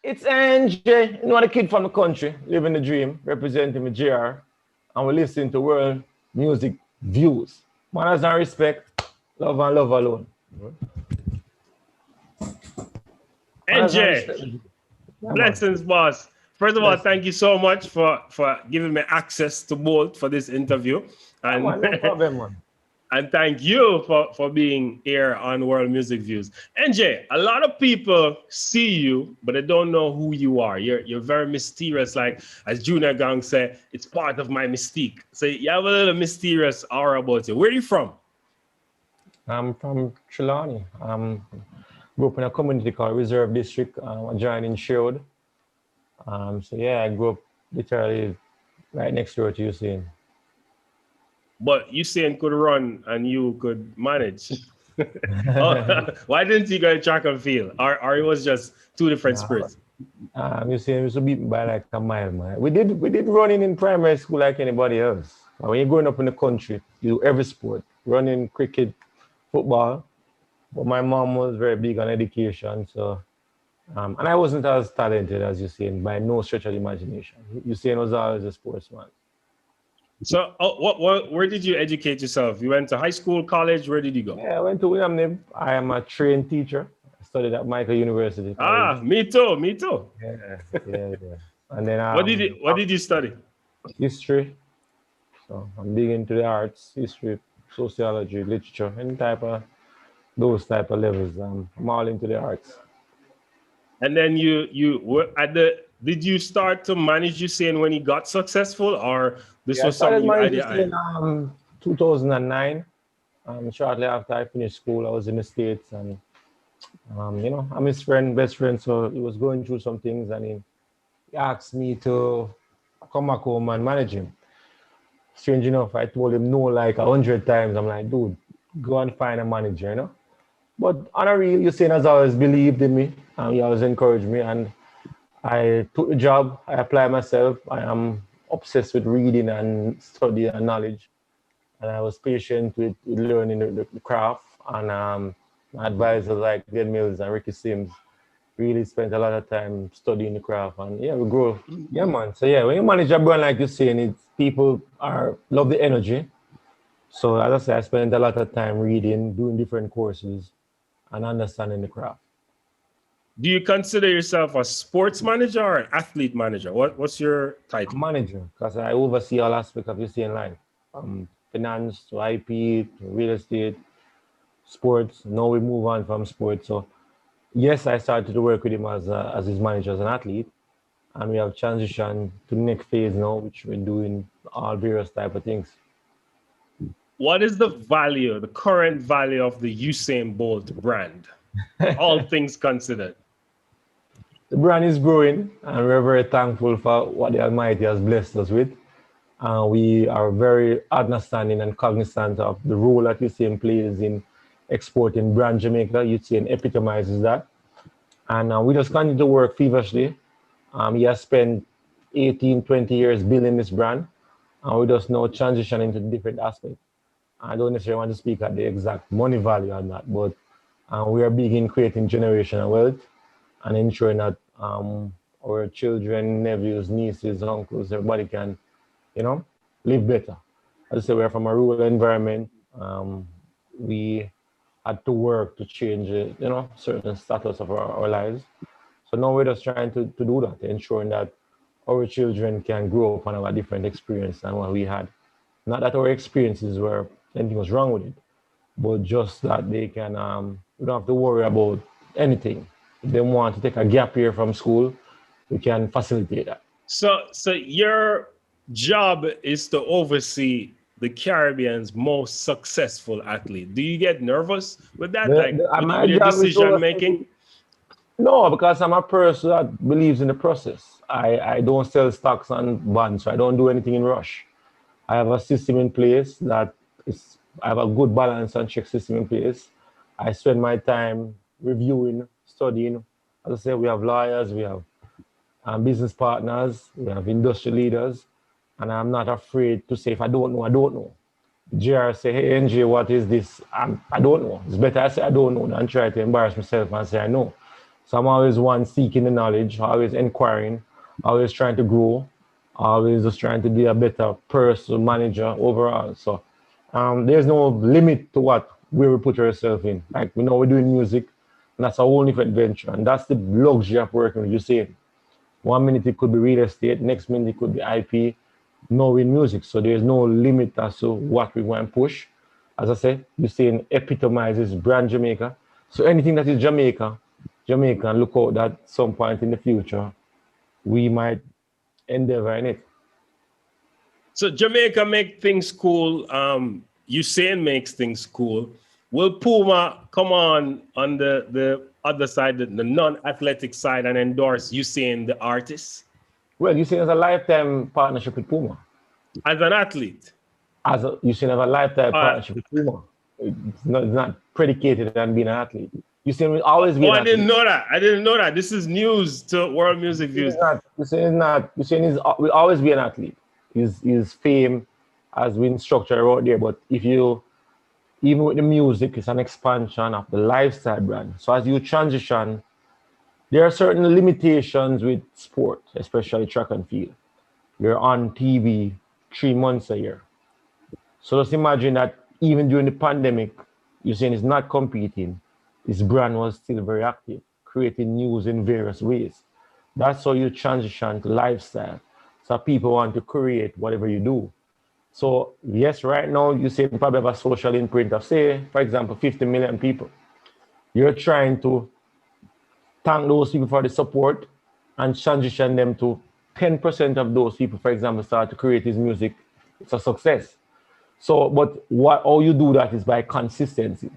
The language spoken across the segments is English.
It's NJ, you know, the kid from the country, living the dream, representing the JR, and we listen to world music views. Manners and respect, love and love alone. Manners and NJ, respect. Yeah, man. blessings, boss. First of all, Bless. thank you so much for giving me access to Bolt for this interview. Yeah, And man, no problem, man. and thank you for being here on World Music Views. NJ, a lot of people see you, but they don't know who you are. You're very mysterious, like as Junior Gang said, it's part of my mystique. So you have a little mysterious aura about you. Where are you from? I'm from Trelawney. Grew up in a community called Reserve District. I joined in Sherwood. So yeah, I grew up literally right next door to Usain. But Usain could run and you could manage. Oh, why didn't you go track and field? Or it was just two different Nah, spirits? Usain used to beat me by like a mile, man. We did running in primary school like anybody else. But when you're growing up in the country, you do every sport, running, cricket, football. But my mom was very big on education, so and I wasn't as talented as Usain by no stretch of the imagination. Usain was always a sportsman. So, where did you educate yourself? You went to high school, college. Where did you go? Yeah, I went to William Nib. I am a trained teacher. I studied at Michael University Ah, College. me too, me too. Yeah, yeah, yeah. And then What did you study? history. So I'm big into the arts, history, sociology, literature, any type of those type of levels. I'm all into the arts. And then you were at the. Did you start to manage Usain when he got successful, or this Yeah, I was something started you managing idea? in 2009. Shortly after I finished school, I was in the States, and I'm his friend, best friend. So he was going through some things, and he asked me to come back home and manage him. Strange enough, I told him no like 100 times. I'm like, dude, go and find a manager, you know. But on a real, Usain has always believed in me, and he always encouraged me, and I took the job. I applied myself. I am obsessed with reading and study and knowledge, and I was patient with learning the craft. And my advisors like Glenn Mills and Ricky Sims really spent a lot of time studying the craft, and yeah, we grow. Yeah, man. So yeah, when you manage a brand like you saying, it's people are love the energy. So as I say, I spent a lot of time reading, doing different courses, and understanding the craft. Do you consider yourself a sports manager or an athlete manager? What's your title? Manager, because I oversee all aspects of your in life, finance to IP to real estate, sports. Now we move on from sports. So yes, I started to work with him as his manager as an athlete, and we have transitioned to the next phase now, which we're doing all various type of things. What is the value, the current value of the Usain Bolt brand? All things considered. The brand is growing, and we're very thankful for what the Almighty has blessed us with. We are very understanding and cognizant of the role that Usain plays in exporting brand Jamaica. Usain epitomizes that. And we just continue to work feverishly. He has spent 18, 20 years building this brand, and we just now transition into different aspects. I don't necessarily want to speak at the exact money value on that, but we are big in creating generational wealth and ensuring that our children, nephews, nieces, uncles, everybody can, live better. As I say, we're from a rural environment. We had to work to change, certain status of our lives. So now we're just trying to do that, ensuring that our children can grow up and have a different experience than what we had. Not that our experiences were anything was wrong with it, but just that they can, we don't have to worry about anything. If they want to take a gap year from school, we can facilitate that. So your job is to oversee the Caribbean's most successful athlete. Do you get nervous with that, like My with your job is decision making? no, because I'm a person that believes in the process. I don't sell stocks and bonds, so I don't do anything in rush. I have a system in place I have a good balance and check system in place. I spend my time reviewing, studying. As I say, we have lawyers, we have business partners, we have industry leaders, and I'm not afraid to say if I don't know, I don't know. JR say, hey NJ, what is this? I don't know. It's better I say I don't know than try to embarrass myself and say I know. So I'm always one seeking the knowledge, always inquiring, always trying to grow, always just trying to be a better person, manager overall. So there's no limit to what where we put ourselves in. Like we know we're doing music, and that's a whole different adventure. And that's the luxury of working with Usain. 1 minute it could be real estate, next minute it could be IP, no in music. So there's no limit as to what we want to push. As I said, Usain epitomizes brand Jamaica. So anything that is Jamaica, Jamaican, look out that some point in the future we might endeavor in it. So Jamaica make things cool. Usain makes things cool. Will Puma come on the other side, the non-athletic side, and endorse Usain the artist Well, Usain has a lifetime partnership with Puma. as an athlete? Usain have a lifetime Uh, partnership with Puma. It's not predicated on being an athlete. Usain will always be oh, an I didn't athlete. know that. I didn't know that. This is news to World Music Views. Usain will always be an athlete. His fame has been structured out there, but if you even with the music, it's an expansion of the lifestyle brand. So as you transition, there are certain limitations with sport, especially track and field. You're on TV 3 months a year. So just imagine that even during the pandemic, Usain is not competing. His brand was still very active, creating news in various ways. That's how you transition to lifestyle. So people want to create whatever you do. So yes, right now you say probably have a social imprint of say, for example, 50 million people. You're trying to thank those people for the support and transition them to 10% of those people, for example, start to create his music. It's a success. So, but what how you do that is by consistency.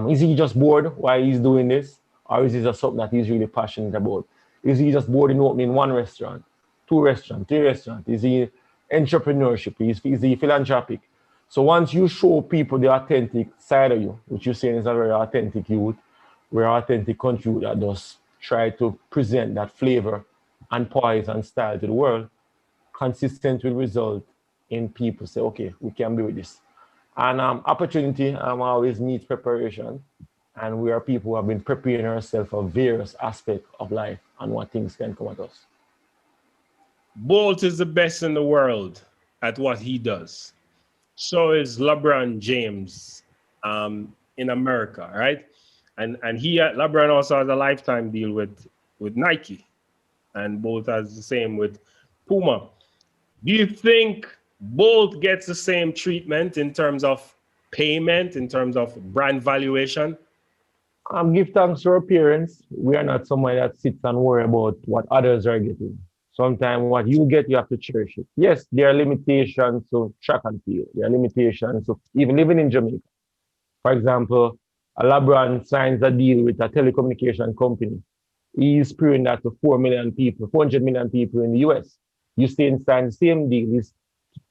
Is he just bored while he's doing this, or is it just something that he's really passionate about? Is he just bored in opening one restaurant, two restaurants, three restaurants? Is he entrepreneurship? Is he philanthropic? So once you show people the authentic side of you, which you're saying is a very authentic youth, we're authentic country that does try to present that flavor and poise and style to the world, consistent will result in people say, okay, we can be with this. And opportunity always needs preparation. And we are people who have been preparing ourselves for various aspects of life and what things can come at us. Bolt is the best in the world at what he does. So is LeBron James in America, right? And LeBron also has a lifetime deal with Nike, and Bolt has the same with Puma. Do you think Bolt gets the same treatment in terms of payment, in terms of brand valuation? Give thanks to our parents. We are not somebody that sits and worry about what others are getting. Sometimes what you get, you have to cherish it. Yes, there are limitations to track and field. There are limitations to even living in Jamaica. For example, a LeBron signs a deal with a telecommunication company. He's proving that to 4 million people, 400 million people in the US. You stay inside the same deal is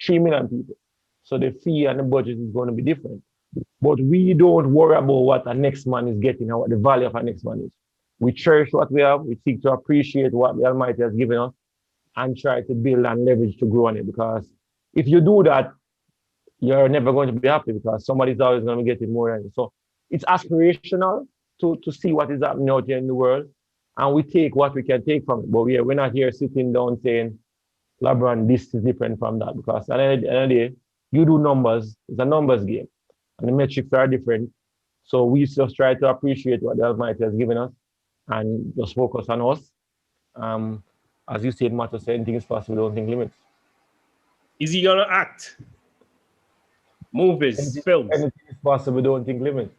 3 million people. So the fee and the budget is going to be different. But we don't worry about what our next man is getting or what the value of our next man is. We cherish what we have. We seek to appreciate what the Almighty has given us and try to build and leverage to grow on it. Because if you do that, you're never going to be happy because somebody's always going to be getting more than you. So it's aspirational to see what is happening out here in the world. And we take what we can take from it. But we're not here sitting down saying, LeBron, this is different from that. Because at the end of the day, you do numbers, it's a numbers game. And the metrics are different. So we just try to appreciate what the Almighty has given us and just focus on us. As you said, Matter said, anything is possible, don't think limits. Is he gonna act? Movies, films. Anything is possible, don't think limits.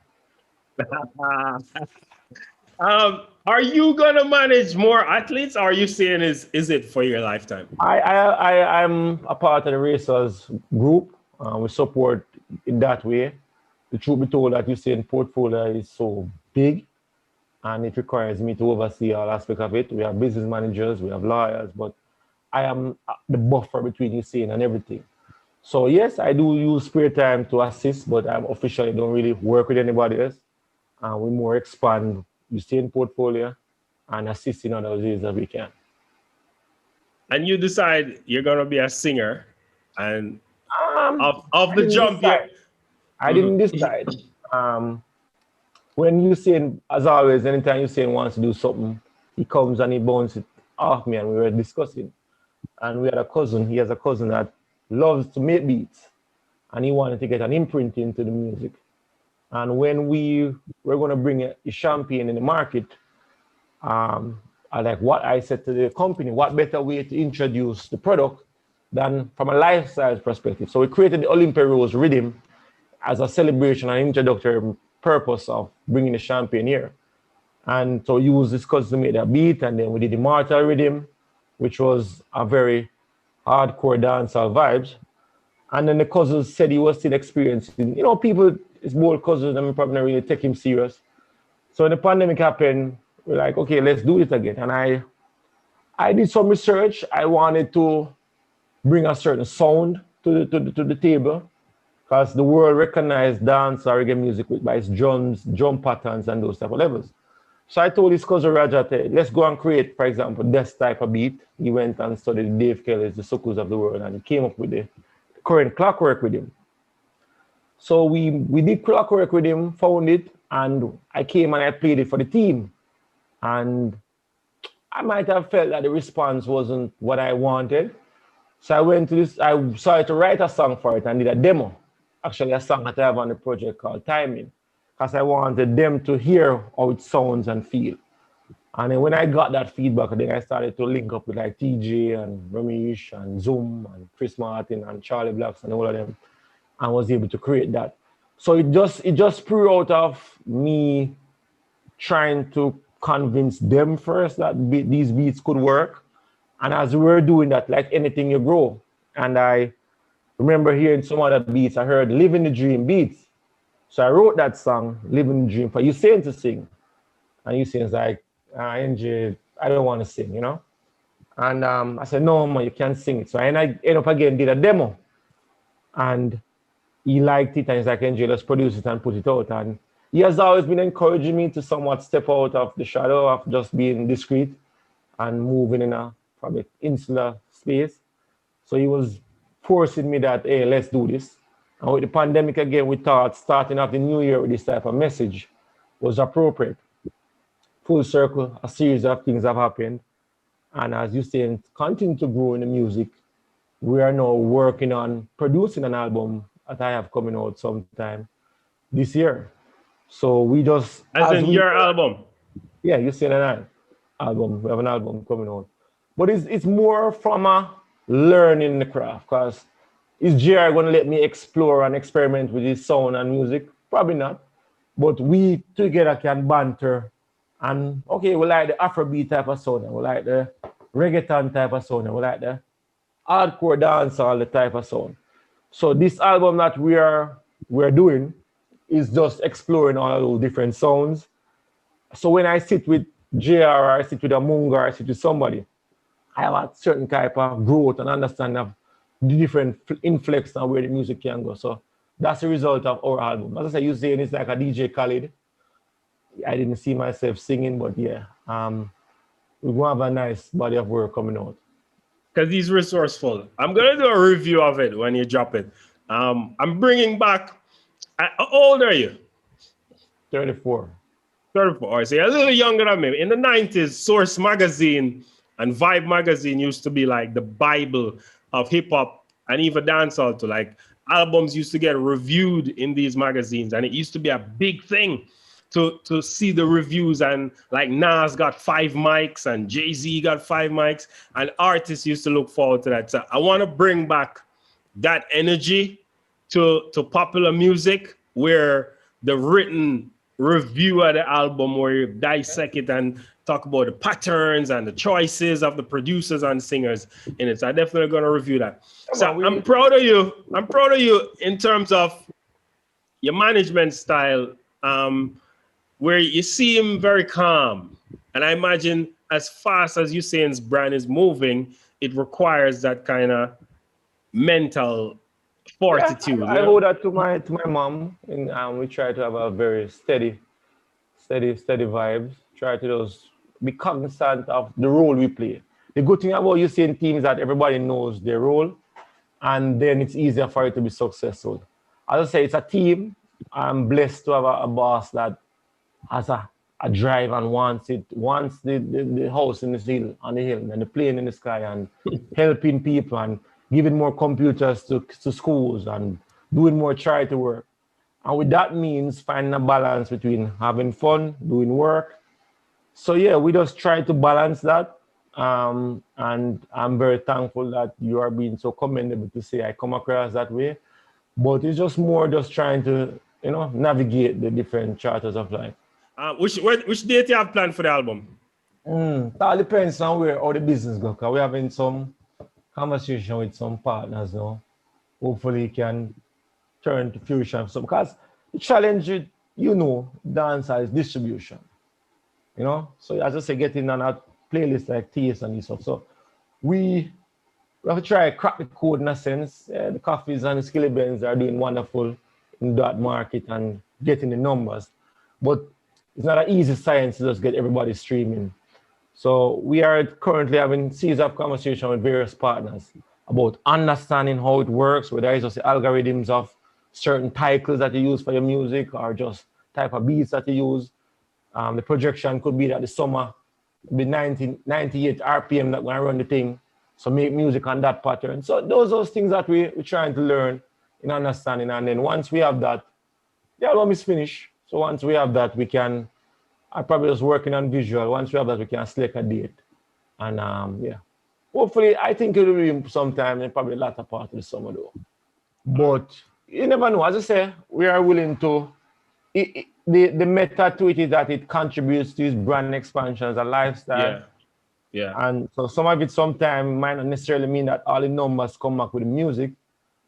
Are you gonna manage more athletes? Or are you saying is it for your lifetime? I'm a part of the racers group. We support in that way. The truth be told, that Usain portfolio is so big and it requires me to oversee all aspects of it. We have business managers, we have lawyers, but I am the buffer between Usain and everything. So yes, I do use spare time to assist, but I officially don't really work with anybody else. We more expand Usain portfolio and assist in other ways that we can. And you decide you're gonna be a singer, and Um, of I the didn't jump, yeah. decide. I didn't decide. when Usain, as always, anytime Usain wants to do something, he comes and he bounces it off me, and we were discussing. And we had a cousin, he has a cousin that loves to make beats, and he wanted to get an imprint into the music. And when we were going to bring a champagne in the market, I like what I said to the company, what better way to introduce the product than from a lifestyle perspective. So we created the Olympia Rose Rhythm as a celebration and introductory purpose of bringing the champagne here. And so use this cause to make that beat, and then we did the Mortal Rhythm, which was a very hardcore dancehall vibes. And then the cousins said he was still experiencing, people, his bold cousins, and probably not really take him serious. So when the pandemic happened, we're like, okay, let's do it again. And I did some research. I wanted to bring a certain sound to the table, because the world recognized dance or reggae music by its drums, drum patterns, and those type of levels. So I told his cousin Raja, let's go and create, for example, this type of beat. He went and studied Dave Kelly's The Suckles of the World, and he came up with the current clockwork with him. So we did clockwork with him, found it, and I came and I played it for the team. And I might have felt that the response wasn't what I wanted. So I went to this, I started to write a song for it and did a demo. Actually, a song that I have on the project called Timing, because I wanted them to hear how it sounds and feel. And then when I got that feedback, then I started to link up with like TJ and Ramesh and Zoom and Chris Martin and Charlie Blacks and all of them, and was able to create that. So it just grew out of me trying to convince them first that these beats could work. And as we were doing that, like anything, you grow. And I remember hearing some other beats. I heard Living the Dream beats. So I wrote that song, Living the Dream, for Usain to sing. And Usain's like, NJ, I don't want to sing, And I said, no, man, you can't sing it. So I end up again, did a demo. And he liked it, and he's like, NJ, let's produce it and put it out. And he has always been encouraging me to somewhat step out of the shadow of just being discreet and moving in a probably insular space. So he was forcing me that, hey, let's do this. And with the pandemic again, we thought starting off the new year with this type of message was appropriate. Full circle, a series of things have happened. And as you say, continue to grow in the music. We are now working on producing an album that I have coming out sometime this year. So we just... As in your album? Yeah, you see an album. We have an album coming out. But it's more from a learning the craft, because is JR going to let me explore and experiment with his sound and music? Probably not. But we together can banter. And okay, we like the Afrobeat type of sound, and we like the reggaeton type of sound, and we like the hardcore dancehall the type of sound. So this album that we're doing is just exploring all of those different sounds. So when I sit with JR, or I sit with a Munga, or I sit with somebody, I have a certain type of growth and understanding of the different inflex and where the music can go. So that's the result of our album. As I say, you saying it's like a DJ Khaled. I didn't see myself singing, but yeah, we're going to have a nice body of work coming out. Because he's resourceful. I'm going to do a review of it when you drop it. I'm bringing back, how old are you? 34. 34, so you're a little younger than me. In the 90s, Source Magazine and Vibe Magazine used to be like the Bible of hip hop and even dancehall too. Like albums used to get reviewed in these magazines, and it used to be a big thing to see the reviews. And like Nas got 5 mics and Jay-Z got 5 mics, and artists used to look forward to that. So I want to bring back that energy to popular music, where the written review of the album, where you dissect it and talk about the patterns and the choices of the producers and singers in it. So I'm definitely going to review that. So I'm proud of you. I'm proud of you in terms of your management style, where you seem very calm. And I imagine as fast as Usain's brand is moving, it requires that kind of mental fortitude. Yeah, I owe that to my mom, and we try to have a very steady vibes. Try to just be cognizant of the role we play. The good thing about Usain team is that everybody knows their role, and then it's easier for it to be successful. As I say, it's a team. I'm blessed to have a boss that has a drive and wants the house in the hill on the hill and the plane in the sky and helping people and giving more computers to schools and doing more charity work. And with that means finding a balance between having fun, doing work. So yeah, we just try to balance that. And I'm very thankful that you are being so commendable to say I come across that way. But it's just more just trying to, navigate the different charters of life. Which date you have planned for the album? That all depends on where all the business go. Cause we're having some conversation with some partners now. Hopefully, it can turn to fruition. So, because the challenge, dancer is distribution. So as I say, getting on a playlist like TS and this stuff. So we have to try to crack the code in a sense. The coffees and the skilly bends are doing wonderful in that market and getting the numbers. But it's not an easy science to just get everybody streaming. So we are currently having series of conversation with various partners about understanding how it works, whether it's just the algorithms of certain titles that you use for your music or just type of beats that you use. The projection could be that the summer be 98 RPM that going to run the thing. So make music on that pattern. So those things that we're trying to learn in understanding. And then once we have that, the album is finished. So once we have that, I'm probably just working on visual. Once we have that, we can select a date. And hopefully, I think it will be sometime in probably the latter part of the summer though. But you never know. As I say, we are willing to, the meta to it is that it contributes to his brand expansion as a lifestyle. Yeah. And so some of it sometimes might not necessarily mean that all the numbers come back with the music,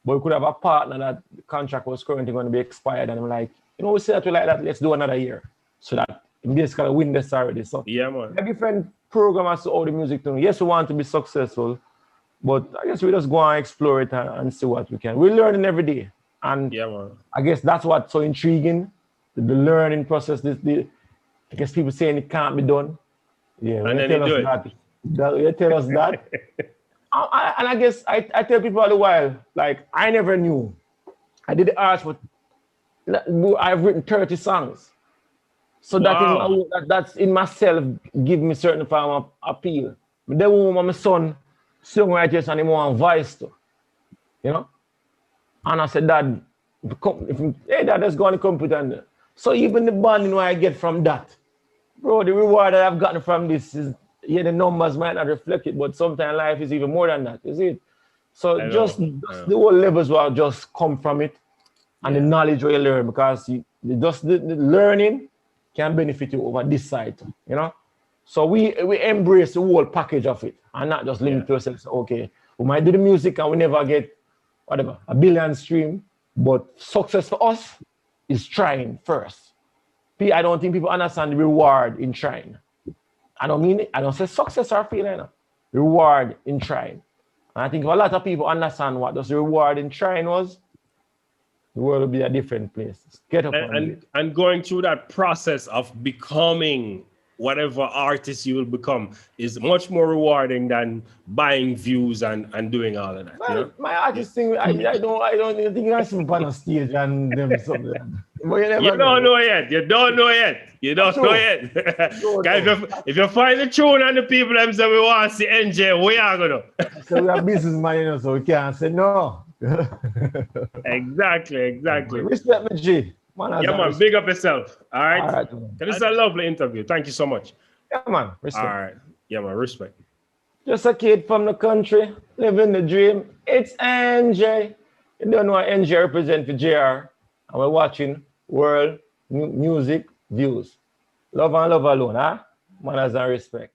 but we could have a partner that the contract was currently going to be expired. And I'm like, we say that we like that, let's do another year. So that in this kind of win this already. So yeah, man. There are different programs to all the music thing. Yes, we want to be successful, but I guess we just go and explore it and see what we can. We're learning every day. And yeah, man. I guess that's what's so intriguing. The learning process, I guess people saying it can't be done. Yeah, when and they then tell us that, they tell us that. And I guess I tell people all the while, like, I never knew. I did the arts, but I've written 30 songs. So wow. that's in myself give me certain form of appeal. But then when my son songwriters and he want voice too, And I said, Dad, hey, Dad, let's go on the computer. And so even the bonding I get from that, bro, the reward that I've gotten from this is, the numbers might not reflect it, but sometimes life is even more than that, is it? So just the whole levels will just come from it and the knowledge where you learn, because the learning can benefit you over this side, So we embrace the whole package of it and not just limit ourselves. Okay, we might do the music and we never get whatever, a billion stream, but success for us is trying first. I don't think people understand the reward in trying. I don't say success or failure. Reward in trying. And I think if a lot of people understand what the reward in trying was, the world will be a different place. Get up and going through that process of becoming whatever artist you will become is much more rewarding than buying views and doing all of that. Well, my artist thing, I don't even think I see him on a stage and them something. But you don't know yet. You don't know yet. If you find the tune and the people them say we want to see NJ, we are gonna. So we are businessmen, so we can't say no. Exactly. Respect me, G. Man, big up yourself. All right. This is a lovely interview. Thank you so much. Yeah, man. Respect. All right. Yeah, man. Respect. Just a kid from the country, living the dream. It's NJ. You don't know what NJ represents for JR. And we're watching World Music Views. Love and love alone, huh? Manners and respect.